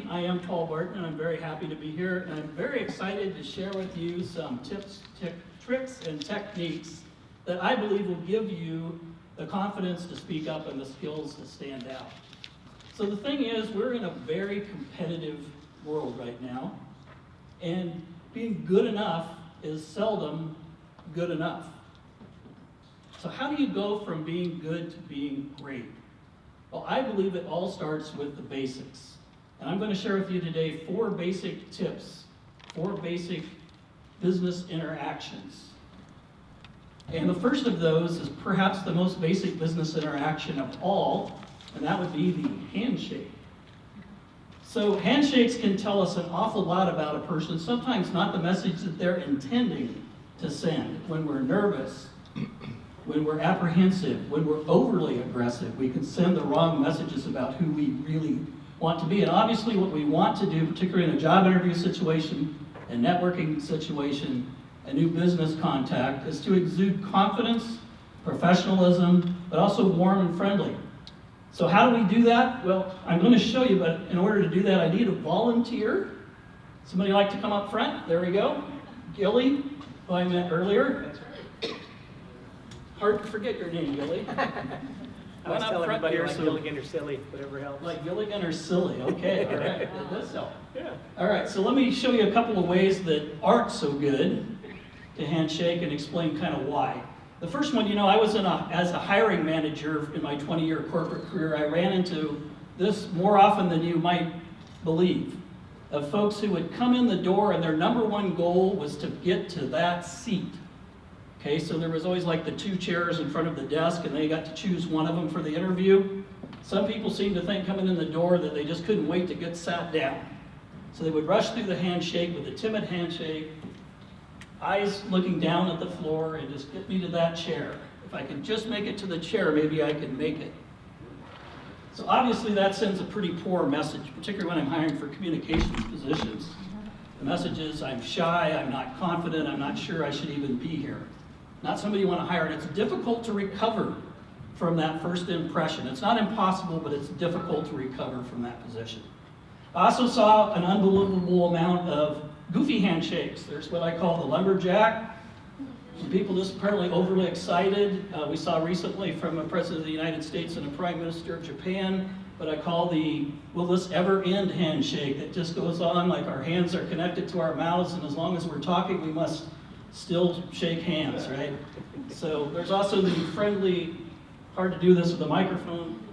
everybody. I am Paul Barton, and I'm very happy to be here, and I'm very excited to share with you some tips, tricks, and techniques that I believe will give you the confidence to speak up and the skills to stand out. So the thing is, we're in a very competitive world right now, and being good enough is seldom good enough. So how do you go from being good to being great? Well, I believe it all starts with the basics. And I'm going to share with you today 4 basic tips, 4 basic business interactions. And the first of those is perhaps the most basic business interaction of all, and that would be the handshake. So handshakes can tell us an awful lot about a person, sometimes not the message that they're intending to send. When we're nervous, when we're apprehensive, when we're overly aggressive, we can send the wrong messages about who we really want to be. And obviously what we want to do, particularly in a job interview situation, a networking situation, a new business contact, is to exude confidence, professionalism, but also warm and friendly. So how do we do that? Well, I'm going to show you, but in order to do that, I need a volunteer. Somebody like to come up front? There we go. Gilly, who I met earlier. Hard to forget your name, Gilly. I was telling everybody like Gilligan or Silly, whatever helps. Like Gilligan or Silly, okay, all right, that does help. Yeah. All right, so let me show you a couple of ways that aren't so good to handshake and explain kind of why. The first one, I was as a hiring manager in my 20-year corporate career, I ran into this more often than you might believe, of folks who would come in the door and their number one goal was to get to that seat. Okay, so there was always like the 2 chairs in front of the desk and they got to choose one of them for the interview. Some people seemed to think coming in the door that they just couldn't wait to get sat down. So they would rush through the handshake with a timid handshake, eyes looking down at the floor, and just get me to that chair. If I could just make it to the chair, maybe I could make it. So obviously that sends a pretty poor message, particularly when I'm hiring for communications positions. The message is I'm shy, I'm not confident, I'm not sure I should even be here. Not somebody you want to hire, and it's difficult to recover from that first impression. It's not impossible, but it's difficult to recover from that position. I also saw an unbelievable amount of goofy handshakes. There's what I call the lumberjack. Some people just apparently overly excited. We saw recently from a president of the United States and a prime minister of Japan what I call the will this ever end handshake that just goes on like our hands are connected to our mouths, and as long as we're talking we must still shake hands, right? So there's also the friendly, hard to do this with a microphone,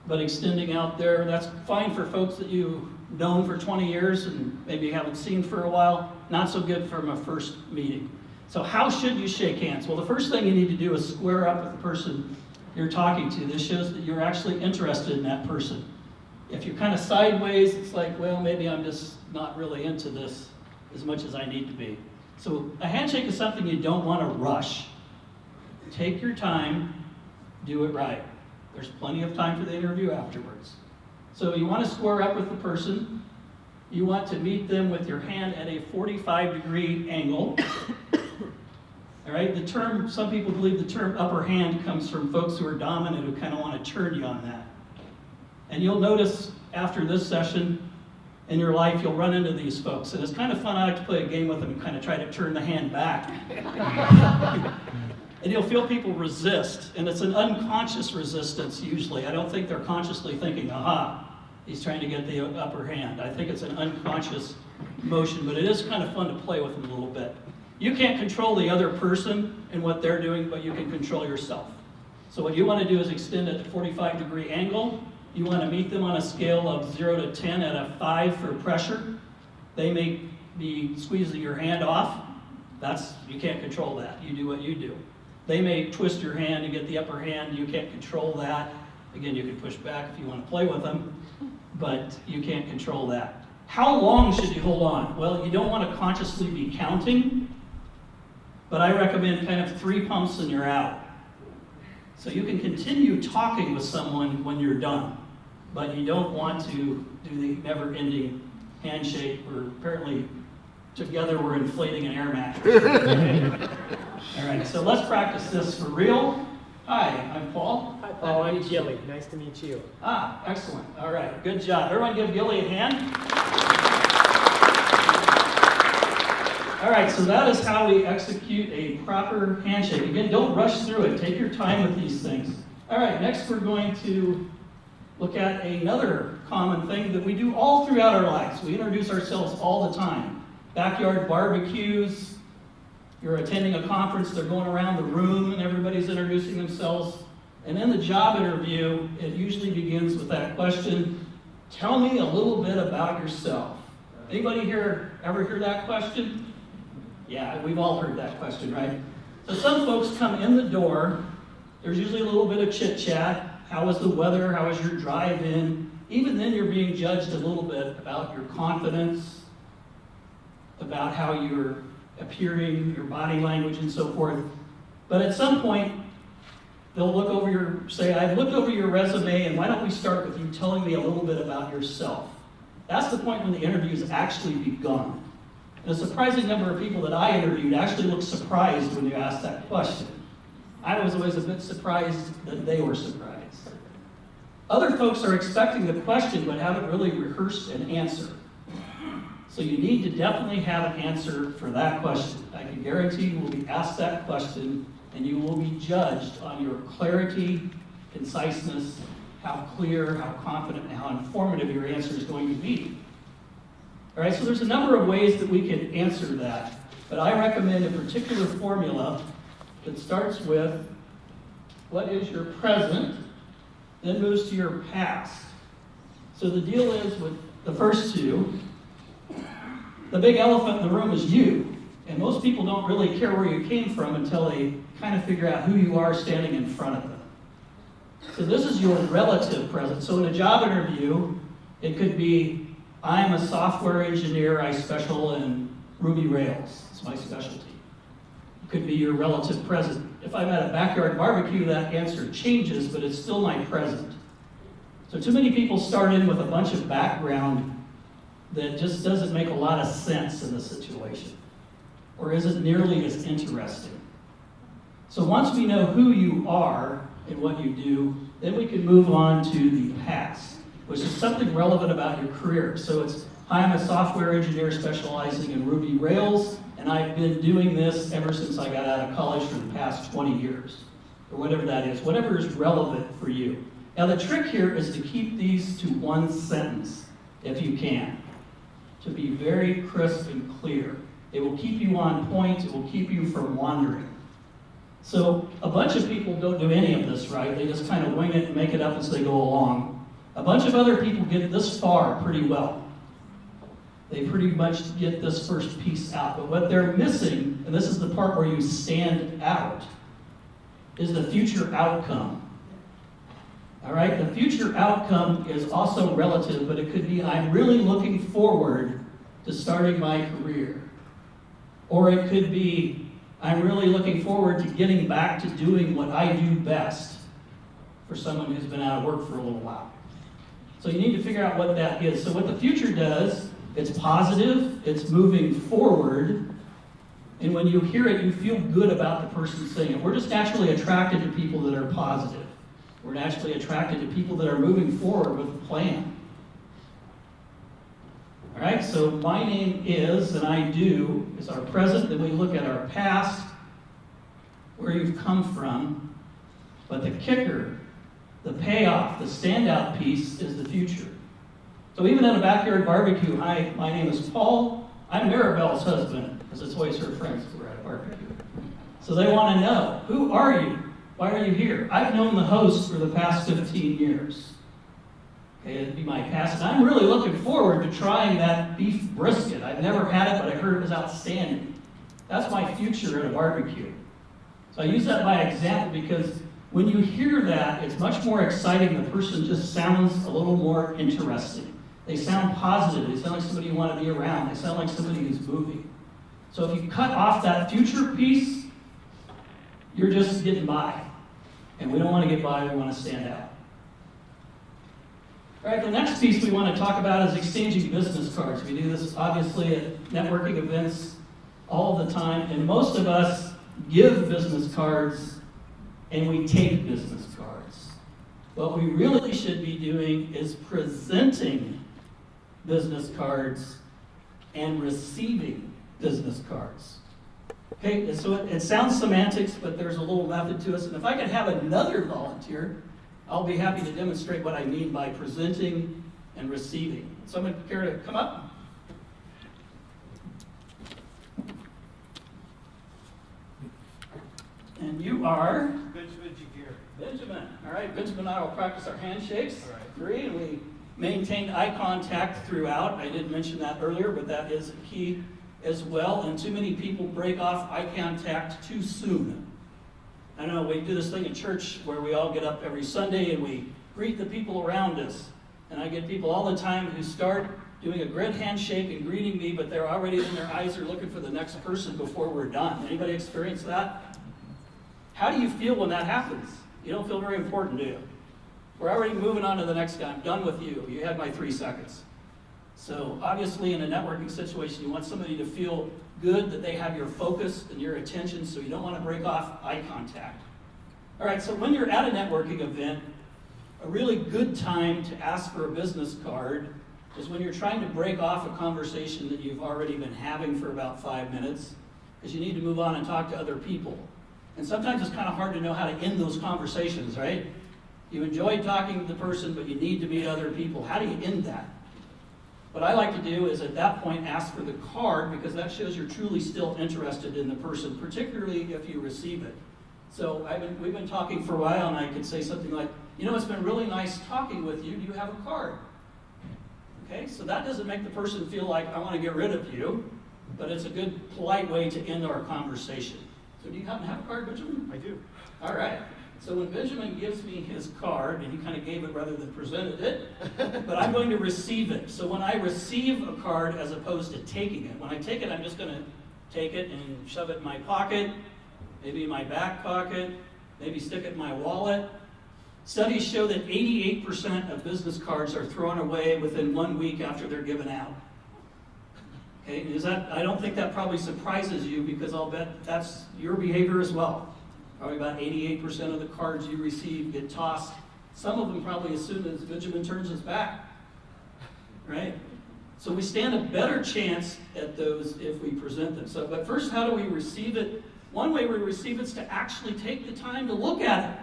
but extending out there. That's fine for folks that you've known for 20 years and maybe haven't seen for a while. Not so good from a first meeting. So how should you shake hands? Well, the first thing you need to do is square up with the person you're talking to. This shows that you're actually interested in that person. If you're kind of sideways, it's like, well, maybe I'm just not really into this as much as I need to be. So a handshake is something you don't want to rush. Take your time, do it right. There's plenty of time for the interview afterwards. So you want to square up with the person. You want to meet them with your hand at a 45-degree angle. All right, some people believe the term upper hand comes from folks who are dominant who kind of want to turn you on that. And you'll notice after this session, in your life, you'll run into these folks. And it's kind of fun. I like to play a game with them and kind of try to turn the hand back. And you'll feel people resist. And it's an unconscious resistance usually. I don't think they're consciously thinking, aha, he's trying to get the upper hand. I think it's an unconscious motion, but it is kind of fun to play with them a little bit. You can't control the other person and what they're doing, but you can control yourself. So what you want to do is extend at the 45-degree angle. You want to meet them on a scale of 0 to 10 at a 5 for pressure. They may be squeezing your hand off. You can't control that. You do what you do. They may twist your hand and get the upper hand. You can't control that. Again, you can push back if you want to play with them, but you can't control that. How long should you hold on? Well, you don't want to consciously be counting, but I recommend kind of 3 pumps and you're out. So you can continue talking with someone when you're done, but you don't want to do the never-ending handshake where apparently together we're inflating an air mattress. All right, so let's practice this for real. Hi, I'm Paul. Hi, Paul. I'm Gilly. Nice to meet you. Ah, excellent. All right, good job. Everyone give Gilly a hand. All right, so that is how we execute a proper handshake. Again, don't rush through it. Take your time with these things. All right, next we're going to look at another common thing that we do all throughout our lives. We introduce ourselves all the time. Backyard barbecues, you're attending a conference, they're going around the room and everybody's introducing themselves. And in the job interview, it usually begins with that question, tell me a little bit about yourself. Anybody here ever hear that question? Yeah, we've all heard that question, right? So some folks come in the door, there's usually a little bit of chit chat. How was the weather? How was your drive in? Even then you're being judged a little bit about your confidence, about how you're appearing, your body language and so forth. But at some point, they'll look over I've looked over your resume and why don't we start with you telling me a little bit about yourself? That's the point when the interview's actually begun. And a surprising number of people that I interviewed actually looked surprised when you asked that question. I was always a bit surprised that they were surprised. Other folks are expecting the question but haven't really rehearsed an answer. So you need to definitely have an answer for that question. I can guarantee you will be asked that question and you will be judged on your clarity, conciseness, how clear, how confident, and how informative your answer is going to be. All right, so there's a number of ways that we can answer that, but I recommend a particular formula that starts with what is your present, then moves to your past. So the deal is with the first two, the big elephant in the room is you. And most people don't really care where you came from until they kind of figure out who you are standing in front of them. So this is your relative present. So in a job interview, it could be, I'm a software engineer, I special in Ruby Rails. It's my specialty. It could be your relative present. If I'm at a backyard barbecue, that answer changes, but it's still my present. So too many people start in with a bunch of background that just doesn't make a lot of sense in the situation, or isn't nearly as interesting. So once we know who you are and what you do, then we can move on to the past, which is something relevant about your career. So it's, hi, I'm a software engineer specializing in Ruby Rails, and I've been doing this ever since I got out of college for the past 20 years, or whatever that is, whatever is relevant for you. Now the trick here is to keep these to one sentence, if you can, to be very crisp and clear. It will keep you on point, it will keep you from wandering. So a bunch of people don't do any of this, right? They just kind of wing it and make it up as they go along. A bunch of other people get this far pretty well. They pretty much get this first piece out. But what they're missing, and this is the part where you stand out, is the future outcome. All right, the future outcome is also relative, but it could be, I'm really looking forward to starting my career. Or it could be, I'm really looking forward to getting back to doing what I do best, for someone who's been out of work for a little while. So you need to figure out what that is. So what the future does, it's positive, it's moving forward, and when you hear it, you feel good about the person saying it. We're just naturally attracted to people that are positive. We're naturally attracted to people that are moving forward with a plan. All right, so my name is, and I do, is our present. Then we look at our past, where you've come from. But the kicker, the payoff, the standout piece is the future. So even at a backyard barbecue, hi, my name is Paul. I'm Maribel's husband, because it's always her friends who are at a barbecue. So they want to know, who are you? Why are you here? I've known the host for the past 15 years. Okay, it'd be my past. And I'm really looking forward to trying that beef brisket. I've never had it, but I heard it was outstanding. That's my future at a barbecue. So I use that by example because when you hear that, it's much more exciting. The person just sounds a little more interesting. They sound positive. They sound like somebody you want to be around. They sound like somebody who's moving. So if you cut off that future piece, you're just getting by. And we don't want to get by, we want to stand out. All right, the next piece we want to talk about is exchanging business cards. We do this obviously at networking events all the time, and most of us give business cards and we take business cards. What we really should be doing is presenting business cards and receiving business cards. Okay, so it sounds semantics, but there's a little method to us. And if I could have another volunteer, I'll be happy to demonstrate what I mean by presenting and receiving. Someone care to come up? And you are? Benjamin Jagir. Benjamin. All right, Benjamin and I will practice our handshakes. All right. 3, and we maintained eye contact throughout. I didn't mention that earlier, but that is key as well. And too many people break off eye contact too soon. I know we do this thing in church where we all get up every Sunday and we greet the people around us. And I get people all the time who start doing a great handshake and greeting me, but they're already in their eyes are looking for the next person before we're done. Anybody experience that? How do you feel when that happens? You don't feel very important, do you? We're already moving on to the next guy. I'm done with you. You had my 3 seconds. So obviously in a networking situation, you want somebody to feel good that they have your focus and your attention, so you don't want to break off eye contact. All right, so when you're at a networking event, a really good time to ask for a business card is when you're trying to break off a conversation that you've already been having for about 5 minutes, because you need to move on and talk to other people. And sometimes it's kind of hard to know how to end those conversations, right? You enjoy talking to the person, but you need to meet other people. How do you end that? What I like to do is at that point ask for the card, because that shows you're truly still interested in the person, particularly if you receive it. So we've been talking for a while, and I could say something like, you know, it's been really nice talking with you. Do you have a card? Okay, so that doesn't make the person feel like I want to get rid of you, but it's a good, polite way to end our conversation. So do you happen to have a card, Benjamin? I do. All right. So when Benjamin gives me his card, and he kind of gave it rather than presented it, but I'm going to receive it. So when I receive a card as opposed to taking it, when I take it, I'm just going to take it and shove it in my pocket, maybe in my back pocket, maybe stick it in my wallet. Studies show that 88% of business cards are thrown away within 1 week after they're given out. Okay, I don't think that probably surprises you, because I'll bet that's your behavior as well. Probably about 88% of the cards you receive get tossed. Some of them probably as soon as Benjamin turns his back, right? So we stand a better chance at those if we present them. So, but first, how do we receive it? One way we receive it is to actually take the time to look at it.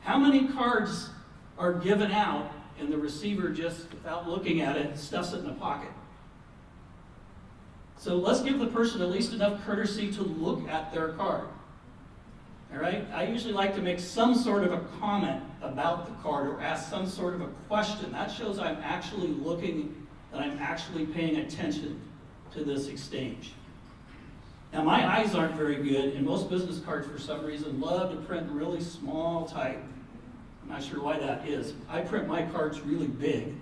How many cards are given out and the receiver just, without looking at it, stuffs it in the pocket? So let's give the person at least enough courtesy to look at their card. All right? I usually like to make some sort of a comment about the card or ask some sort of a question. That shows I'm actually looking, that I'm actually paying attention to this exchange. Now, my eyes aren't very good, and most business cards, for some reason, love to print really small type. I'm not sure why that is. I print my cards really big.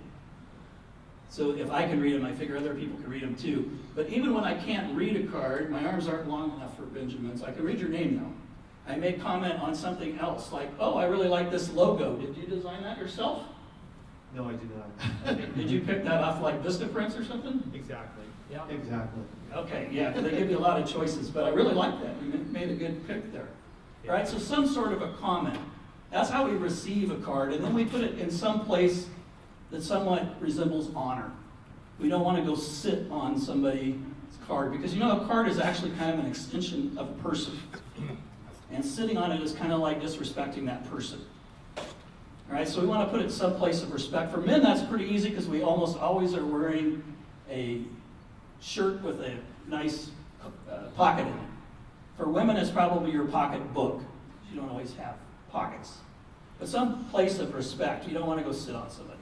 So if I can read them, I figure other people can read them too. But even when I can't read a card, my arms aren't long enough for Benjamin's. I can read your name though. I may comment on something else, like, oh, I really like this logo. Did you design that yourself? No, I do not. Did you pick that off like Vistaprints or something? Exactly. Yeah. Exactly. Okay, yeah, they give you a lot of choices, but I really like that. You made a good pick there. Yeah. Right, so some sort of a comment. That's how we receive a card, and then we put it in some place that somewhat resembles honor. We don't want to go sit on somebody's card, because you know a card is actually kind of an extension of a person. And sitting on it is kind of like disrespecting that person. All right, so we want to put it in some place of respect. For men, that's pretty easy, because we almost always are wearing a shirt with a nice pocket in it. For women, it's probably your pocket book. You don't always have pockets. But some place of respect. You don't want to go sit on somebody.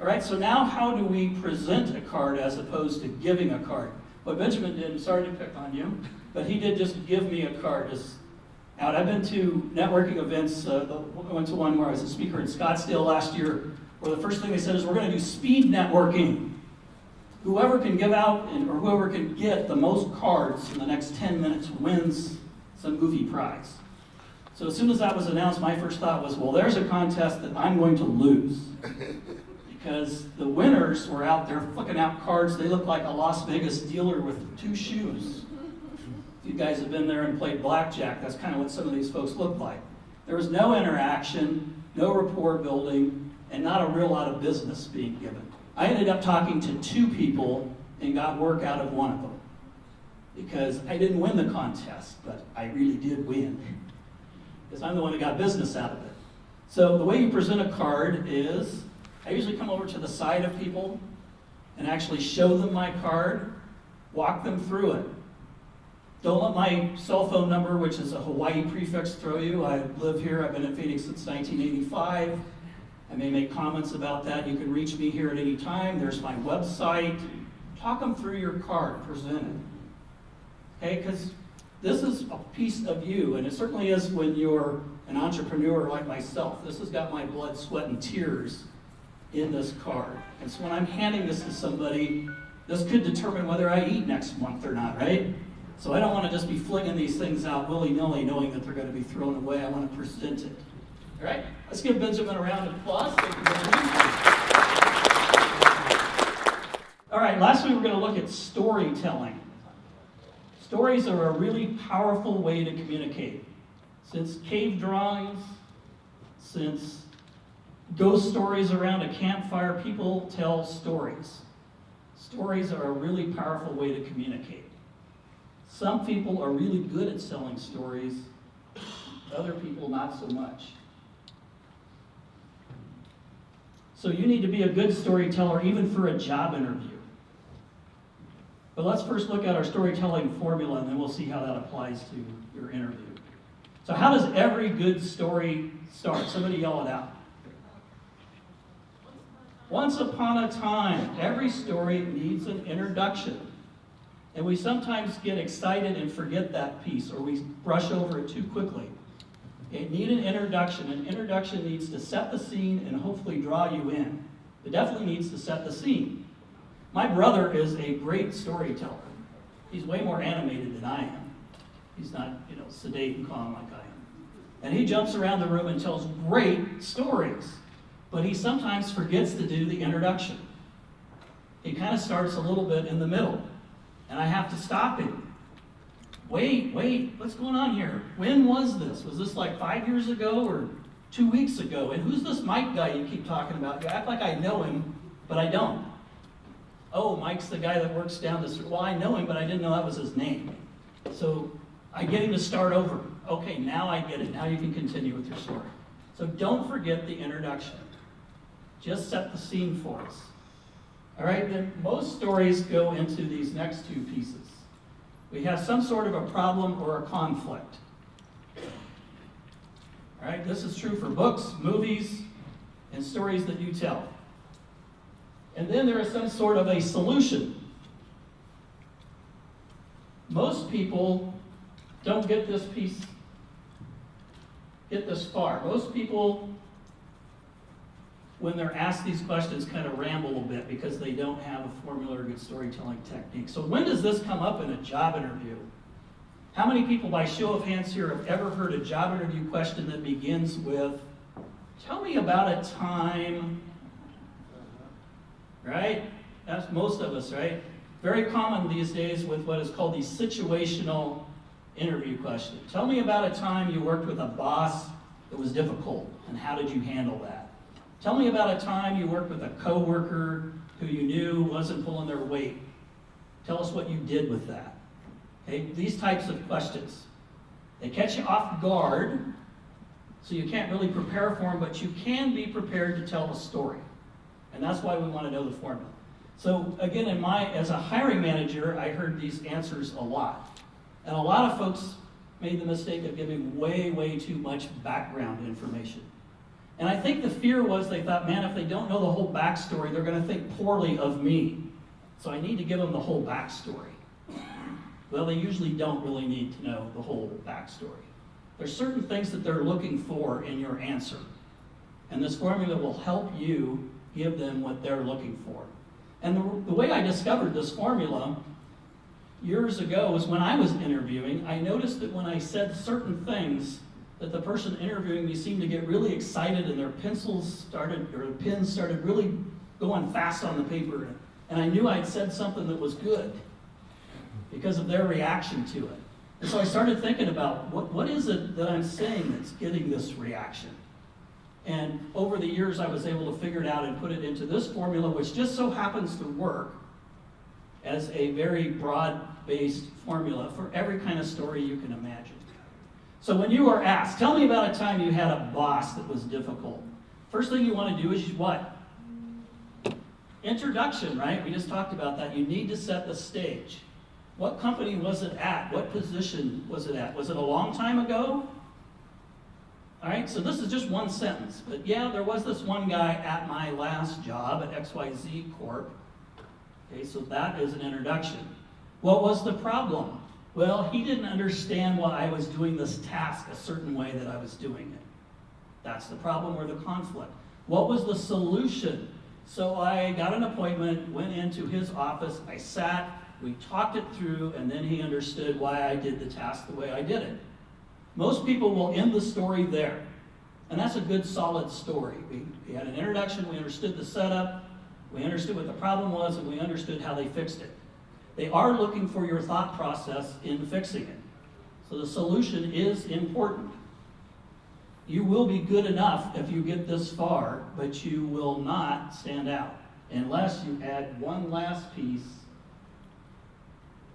All right, so now how do we present a card as opposed to giving a card? What Benjamin did, sorry to pick on you, but he did just give me a card. Now, I've been to networking events. I went to one where I was a speaker in Scottsdale last year, where the first thing they said is, we're going to do speed networking. Whoever can give out or whoever can get the most cards in the next 10 minutes wins some goofy prize. So as soon as that was announced, my first thought was, well, there's a contest that I'm going to lose. Because the winners were out there flicking out cards. They looked like a Las Vegas dealer with 2 shoes. If you guys have been there and played blackjack, that's kind of what some of these folks look like. There was no interaction, no rapport building, and not a real lot of business being given. I ended up talking to 2 people and got work out of one of them because I didn't win the contest, but I really did win because I'm the one that got business out of it. So the way you present a card is, I usually come over to the side of people and actually show them my card, walk them through it. Don't let my cell phone number, which is a Hawaii prefix, throw you. I live here. I've been in Phoenix since 1985. I may make comments about that. You can reach me here at any time. There's my website. Talk them through your card. Present it. Okay? Because this is a piece of you, and it certainly is when you're an entrepreneur like myself. This has got my blood, sweat, and tears in this card. And so when I'm handing this to somebody, this could determine whether I eat next month or not, right? So I don't want to just be flinging these things out willy-nilly knowing that they're going to be thrown away. I want to present it. All right? Let's give Benjamin a round of applause. Thank you, Benjamin. All right, lastly we're going to look at storytelling. Stories are a really powerful way to communicate. Since cave drawings, since ghost stories around a campfire, people tell stories. Stories are a really powerful way to communicate. Some people are really good at selling stories, other people not so much. So you need to be a good storyteller even for a job interview. But let's first look at our storytelling formula and then we'll see how that applies to your interview. So how does every good story start? Somebody yell it out. Once upon a time. Every story needs an introduction. And we sometimes get excited and forget that piece, or we brush over it too quickly. It needs an introduction. An introduction needs to set the scene and hopefully draw you in. It definitely needs to set the scene. My brother is a great storyteller. He's way more animated than I am. He's not, sedate and calm like I am. And he jumps around the room and tells great stories. But he sometimes forgets to do the introduction. He kind of starts a little bit in the middle. And I have to stop him. Wait, what's going on here? When was this? Was this like 5 years ago or 2 weeks ago? And who's this Mike guy you keep talking about? You act like I know him, but I don't. Oh, Mike's the guy that works down the street. Well, I know him, but I didn't know that was his name. So I get him to start over. Okay, now I get it. Now you can continue with your story. So don't forget the introduction. Just set the scene for us. All right, then most stories go into these next 2 pieces. We have some sort of a problem or a conflict. All right, this is true for books, movies, and stories that you tell. And then there is some sort of a solution. Most people don't get this far. Most people, when they're asked these questions, kind of ramble a bit because they don't have a formula or good storytelling technique. So when does this come up in a job interview? How many people, by show of hands here, have ever heard a job interview question that begins with, tell me about a time, right? That's most of us, right? Very common these days with what is called the situational interview question. Tell me about a time you worked with a boss that was difficult, and how did you handle that? Tell me about a time you worked with a coworker who you knew wasn't pulling their weight. Tell us what you did with that. Okay, these types of questions. They catch you off guard, so you can't really prepare for them, but you can be prepared to tell a story. And that's why we want to know the formula. So again, as a hiring manager, I heard these answers a lot. And a lot of folks made the mistake of giving way, way too much background information. And I think the fear was they thought, man, if they don't know the whole backstory, they're going to think poorly of me. So I need to give them the whole backstory. Well, they usually don't really need to know the whole backstory. There's certain things that they're looking for in your answer. And this formula will help you give them what they're looking for. And the way I discovered this formula years ago was when I was interviewing. I noticed that when I said certain things, that the person interviewing me seemed to get really excited and their pens started really going fast on the paper. And I knew I'd said something that was good because of their reaction to it. And so I started thinking about what is it that I'm saying that's getting this reaction? And over the years, I was able to figure it out and put it into this formula, which just so happens to work as a very broad-based formula for every kind of story you can imagine. So when you are asked, tell me about a time you had a boss that was difficult. First thing you want to do is what? Introduction, right? We just talked about that. You need to set the stage. What company was it at? What position was it at? Was it a long time ago? All right, so this is just one sentence. But yeah, there was this one guy at my last job at XYZ Corp. Okay, so that is an introduction. What was the problem? Well, he didn't understand why I was doing this task a certain way that I was doing it. That's the problem or the conflict. What was the solution? So I got an appointment, went into his office, I sat, we talked it through, and then he understood why I did the task the way I did it. Most people will end the story there. And that's a good, solid story. We had an introduction, we understood the setup, we understood what the problem was, and we understood how they fixed it. They are looking for your thought process in fixing it. So the solution is important. You will be good enough if you get this far, but you will not stand out unless you add one last piece,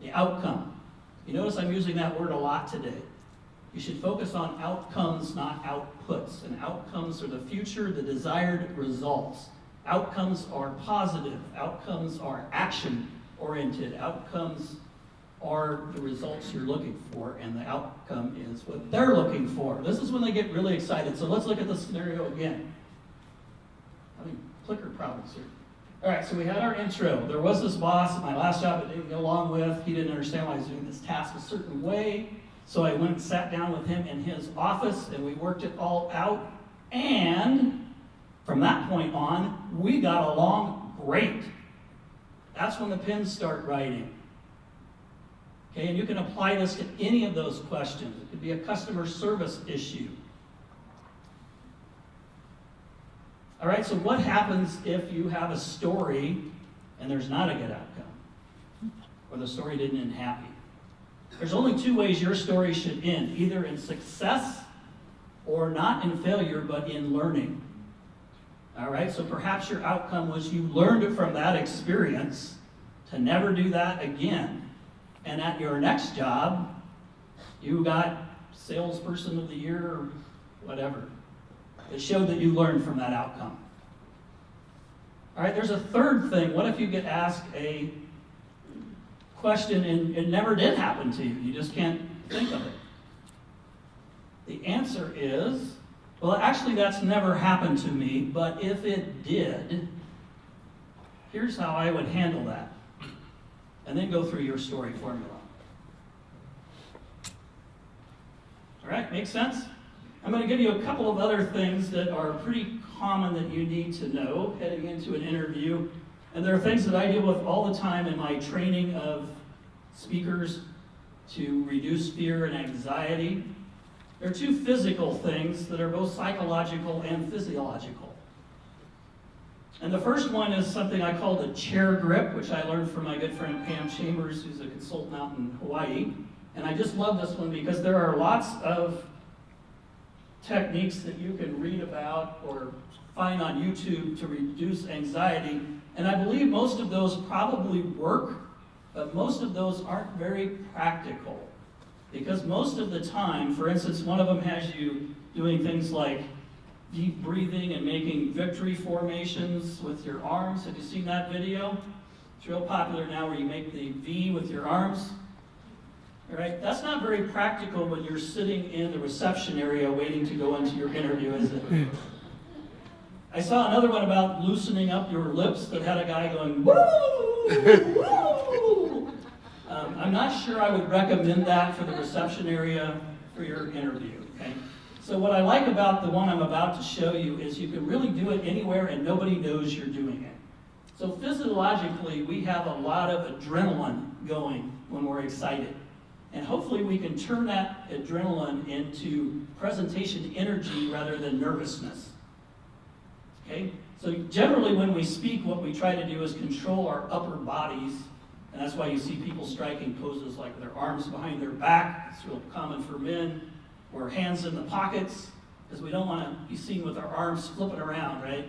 the outcome. You notice I'm using that word a lot today. You should focus on outcomes, not outputs. And outcomes are the future, the desired results. Outcomes are positive. Outcomes are action-oriented. Outcomes are the results you're looking for, and the outcome is what they're looking for. This is when they get really excited. So let's look at the scenario again. Having clicker problems here. All right, so we had our intro. There was this boss at my last job that didn't get along with. He didn't understand why I was doing this task a certain way. So I went and sat down with him in his office, and we worked it all out. And from that point on, we got along great. That's when the pins start writing. Okay, and you can apply this to any of those questions. It could be a customer service issue. All right, so what happens if you have a story and there's not a good outcome? Or the story didn't end happy? There's only two ways your story should end, either in success or not in failure, but in learning. All right, so perhaps your outcome was you learned from that experience to never do that again. And at your next job, you got salesperson of the year or whatever. It showed that you learned from that outcome. All right, there's a third thing. What if you get asked a question and it never did happen to you? You just can't think of it. The answer is, well, actually that's never happened to me, but if it did, here's how I would handle that. And then go through your story formula. All right, makes sense? I'm going to give you a couple of other things that are pretty common that you need to know heading into an interview. And there are things that I deal with all the time in my training of speakers to reduce fear and anxiety. There are two physical things that are both psychological and physiological. And the first one is something I call the chair grip, which I learned from my good friend Pam Chambers, who's a consultant out in Hawaii. And I just love this one because there are lots of techniques that you can read about or find on YouTube to reduce anxiety. And I believe most of those probably work, but most of those aren't very practical. Because most of the time, for instance, one of them has you doing things like deep breathing and making victory formations with your arms. Have you seen that video? It's real popular now where you make the V with your arms. All right, that's not very practical when you're sitting in the reception area waiting to go into your interview, is it? I saw another one about loosening up your lips that had a guy going, woo, woo. I'm not sure I would recommend that for the reception area for your interview, okay? So what I like about the one I'm about to show you is you can really do it anywhere and nobody knows you're doing it. So physiologically, we have a lot of adrenaline going when we're excited. And hopefully we can turn that adrenaline into presentation energy rather than nervousness. Okay? So generally when we speak, what we try to do is control our upper bodies. And that's why you see people striking poses like their arms behind their back. It's real common for men. Or hands in the pockets. because we don't want to be seen with our arms flipping around, right?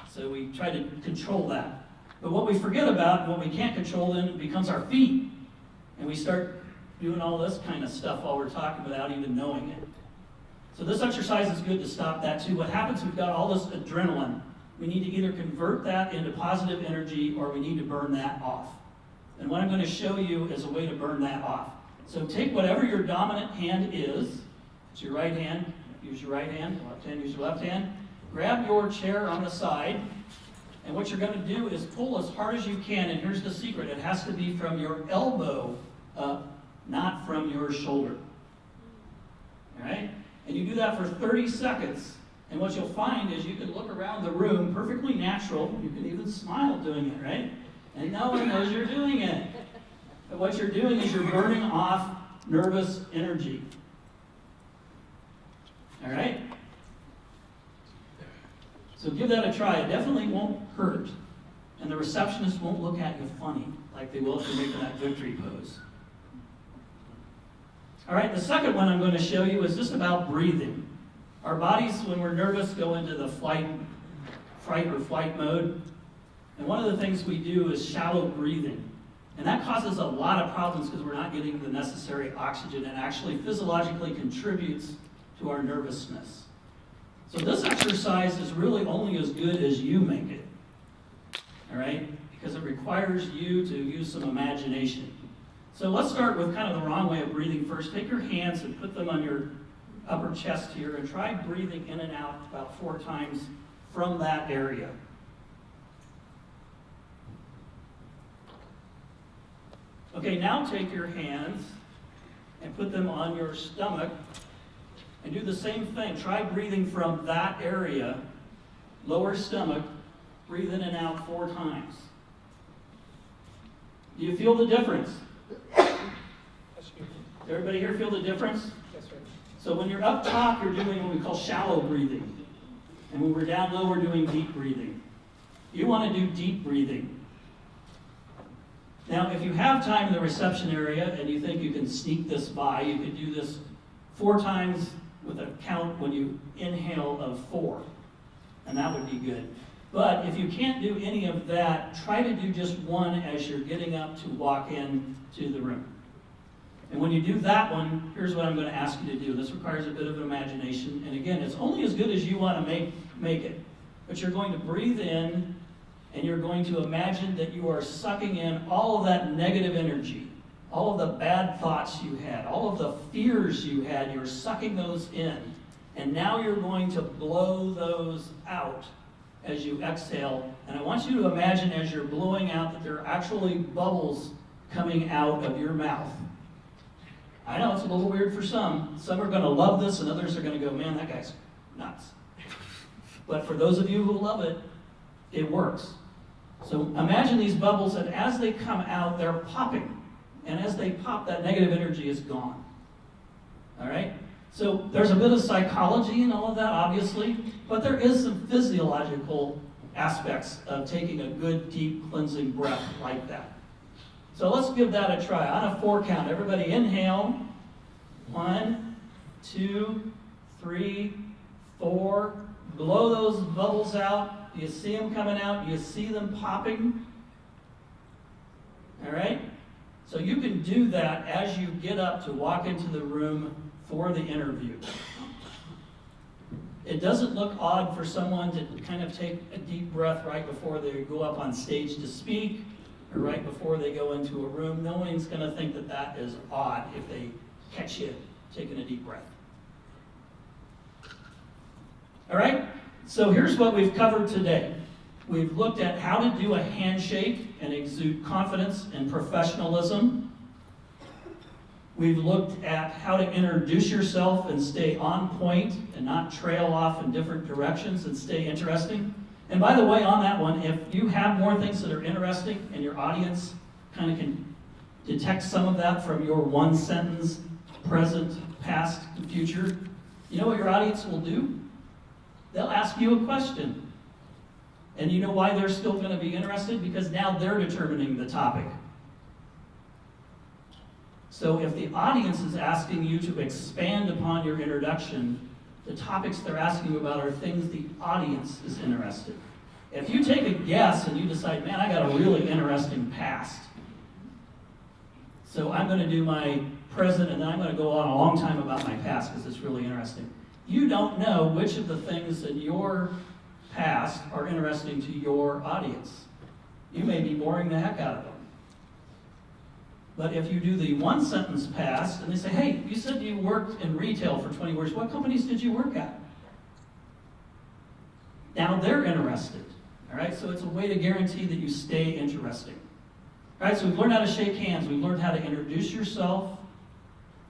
So we try to control that. But what we forget about, what we can't control then, becomes our feet. And we start doing all this kind of stuff while we're talking without even knowing it. So this exercise is good to stop that too. What happens, we've got all this adrenaline. We need to either convert that into positive energy or we need to burn that off. And what I'm going to show you is a way to burn that off. So take whatever your dominant hand is. It's your right hand. Use your right hand. Left hand, use your left hand. Grab your chair on the side. And what you're going to do is pull as hard as you can. And here's the secret. It has to be from your elbow up, not from your shoulder. All right? And you do that for 30 seconds. And what you'll find is you can look around the room, perfectly natural. You can even smile doing it, right? And no one knows you're doing it. But what you're doing is you're burning off nervous energy. All right? So give that a try. It definitely won't hurt. And the receptionist won't look at you funny like they will if you're making that victory pose. All right, the second one I'm going to show you is just about breathing. Our bodies, when we're nervous, go into the fight or flight mode. And one of the things we do is shallow breathing. And that causes a lot of problems because we're not getting the necessary oxygen and actually physiologically contributes to our nervousness. So this exercise is really only as good as you make it. All right? Because it requires you to use some imagination. So let's start with kind of the wrong way of breathing first. Take your hands and put them on your upper chest here and try breathing in and out about 4 times from that area. Okay, now take your hands and put them on your stomach and do the same thing. Try breathing from that area, lower stomach, breathe in and out 4 times. Do you feel the difference? Does everybody here feel the difference? Yes, sir. So when you're up top, you're doing what we call shallow breathing. And when we're down low, we're doing deep breathing. You want to do deep breathing. Now, if you have time in the reception area and you think you can sneak this by, you could do this 4 times with a count when you inhale of 4. And that would be good. But if you can't do any of that, try to do just 1 as you're getting up to walk in to the room. And when you do that one, here's what I'm going to ask you to do. This requires a bit of imagination. And again, it's only as good as you want to make it. But you're going to breathe in, and you're going to imagine that you are sucking in all of that negative energy, all of the bad thoughts you had, all of the fears you had. You're sucking those in. And now you're going to blow those out as you exhale. And I want you to imagine as you're blowing out that there are actually bubbles coming out of your mouth. I know it's a little weird for some. Some are going to love this and others are going to go, man, that guy's nuts. But for those of you who love it, it works. So imagine these bubbles, and as they come out, they're popping. And as they pop, that negative energy is gone. All right? So there's a bit of psychology in all of that, obviously, but there is some physiological aspects of taking a good, deep, cleansing breath like that. So let's give that a try. On a 4 count, everybody inhale. 1, 2, 3, 4. Blow those bubbles out. Do you see them coming out? Do you see them popping? All right? So you can do that as you get up to walk into the room for the interview. It doesn't look odd for someone to kind of take a deep breath right before they go up on stage to speak, or right before they go into a room. No one's going to think that that is odd if they catch you taking a deep breath. All right? So here's what we've covered today. We've looked at how to do a handshake and exude confidence and professionalism. We've looked at how to introduce yourself and stay on point and not trail off in different directions and stay interesting. And by the way, on that one, if you have more things that are interesting and your audience kind of can detect some of that from your 1 sentence, present, past, and future, you know what your audience will do? They'll ask you a question. And you know why they're still going to be interested? Because now they're determining the topic. So if the audience is asking you to expand upon your introduction, The topics they're asking you about are things the audience is interested in. If you take a guess and you decide, man, I got a really interesting past, so I'm going to do my present and then I'm going to go on a long time about my past because it's really interesting. You don't know which of the things in your past are interesting to your audience. You may be boring the heck out of them. But if you do the one sentence past and they say, hey, you said you worked in retail for 20 years. What companies did you work at? Now they're interested. All right, so it's a way to guarantee that you stay interesting. All right, so we've learned how to shake hands. We've learned how to introduce yourself.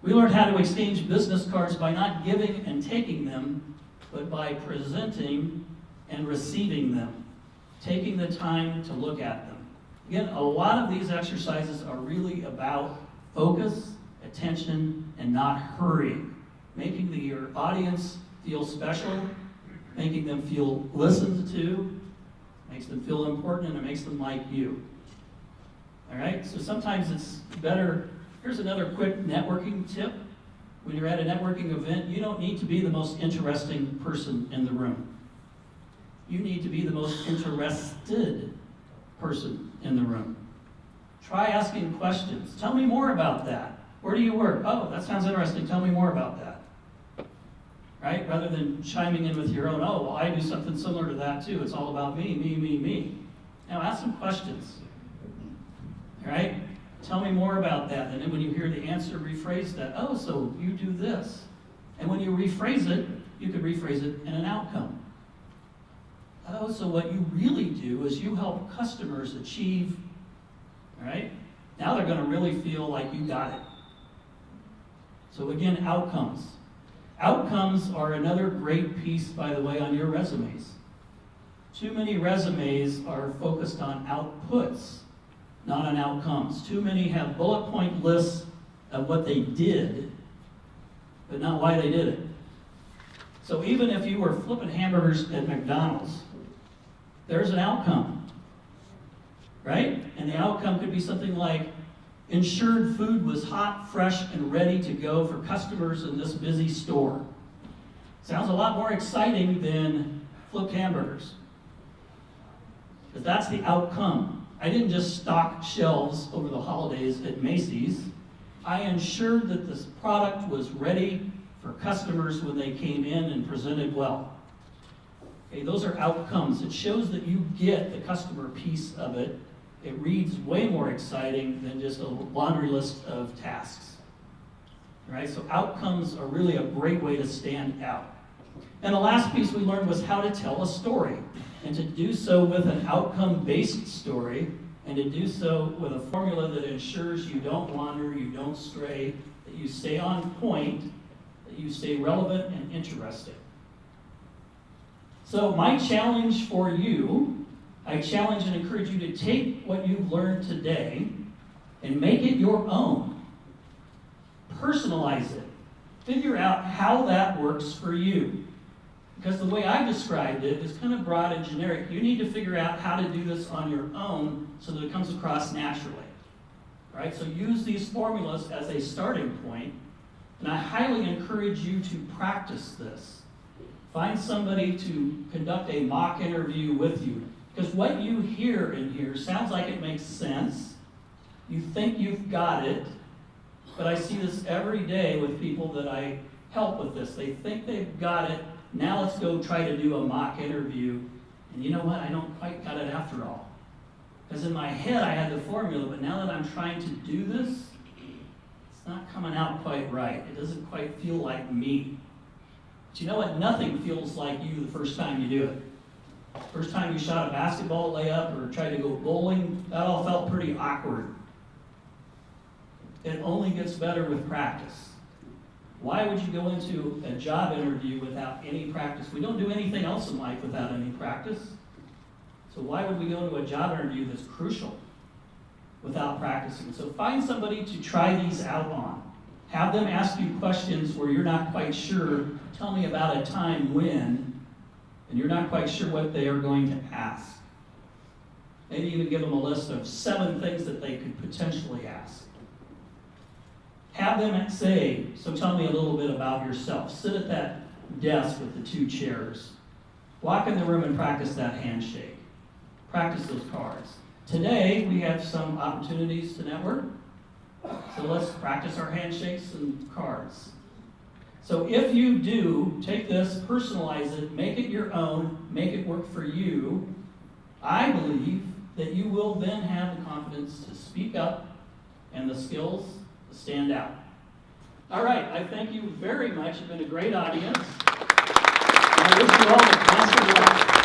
We learned how to exchange business cards by not giving and taking them, but by presenting and receiving them, taking the time to look at them. Again, a lot of these exercises are really about focus, attention, and not hurrying. Making your audience feel special, making them feel listened to, makes them feel important, and it makes them like you. All right, so sometimes it's better. Here's another quick networking tip. When you're at a networking event, you don't need to be the most interesting person in the room. You need to be the most interested person in the room. Try asking questions. Tell me more about that. Where do you work? Oh, that sounds interesting. Tell me more about that. Right? Rather than chiming in with your own, oh, well, I do something similar to that too. It's all about me, me, me, me. Now ask some questions. All right? Tell me more about that. And then when you hear the answer, rephrase that. Oh, so you do this. And when you rephrase it, you could rephrase it in an outcome. Oh, so what you really do is you help customers achieve, all right? Now they're going to really feel like you got it. So again, outcomes. Outcomes are another great piece, by the way, on your resumes. Too many resumes are focused on outputs, not on outcomes. Too many have bullet point lists of what they did, but not why they did it. So even if you were flipping hamburgers at McDonald's, there's an outcome, right? And the outcome could be something like, ensured food was hot, fresh, and ready to go for customers in this busy store. Sounds a lot more exciting than flipped hamburgers. Because that's the outcome. I didn't just stock shelves over the holidays at Macy's. I ensured that this product was ready for customers when they came in and presented well. Okay, those are outcomes. It shows that you get the customer piece of it. It reads way more exciting than just a laundry list of tasks. All right, so outcomes are really a great way to stand out. And the last piece we learned was how to tell a story, and to do so with an outcome-based story, and to do so with a formula that ensures you don't wander, you don't stray, that you stay on point, that you stay relevant and interesting. So my challenge for you, I challenge and encourage you to take what you've learned today and make it your own. Personalize it. Figure out how that works for you. Because the way I described it is kind of broad and generic. You need to figure out how to do this on your own so that it comes across naturally. All right? So use these formulas as a starting point, and I highly encourage you to practice this. Find somebody to conduct a mock interview with you. Because what you hear in here sounds like it makes sense. You think you've got it. But I see this every day with people that I help with this. They think they've got it. Now let's go try to do a mock interview. And you know what? I don't quite got it after all. Because in my head I had the formula, but now that I'm trying to do this, it's not coming out quite right. It doesn't quite feel like me. But you know what? Nothing feels like you the first time you do it. First time you shot a basketball layup or tried to go bowling, that all felt pretty awkward. It only gets better with practice. Why would you go into a job interview without any practice? We don't do anything else in life without any practice. So why would we go to a job interview that's crucial without practicing? So find somebody to try these out on. Have them ask you questions where you're not quite sure. Tell me about a time when, and you're not quite sure what they are going to ask. Maybe even give them a list of 7 things that they could potentially ask. Have them say, so tell me a little bit about yourself. Sit at that desk with the 2 chairs. Walk in the room and practice that handshake. Practice those cards. Today, we have some opportunities to network. So let's practice our handshakes and cards. So if you do, take this, personalize it, make it your own, make it work for you, I believe that you will then have the confidence to speak up and the skills to stand out. All right, I thank you very much. You've been a great audience. And I wish you all the best of luck.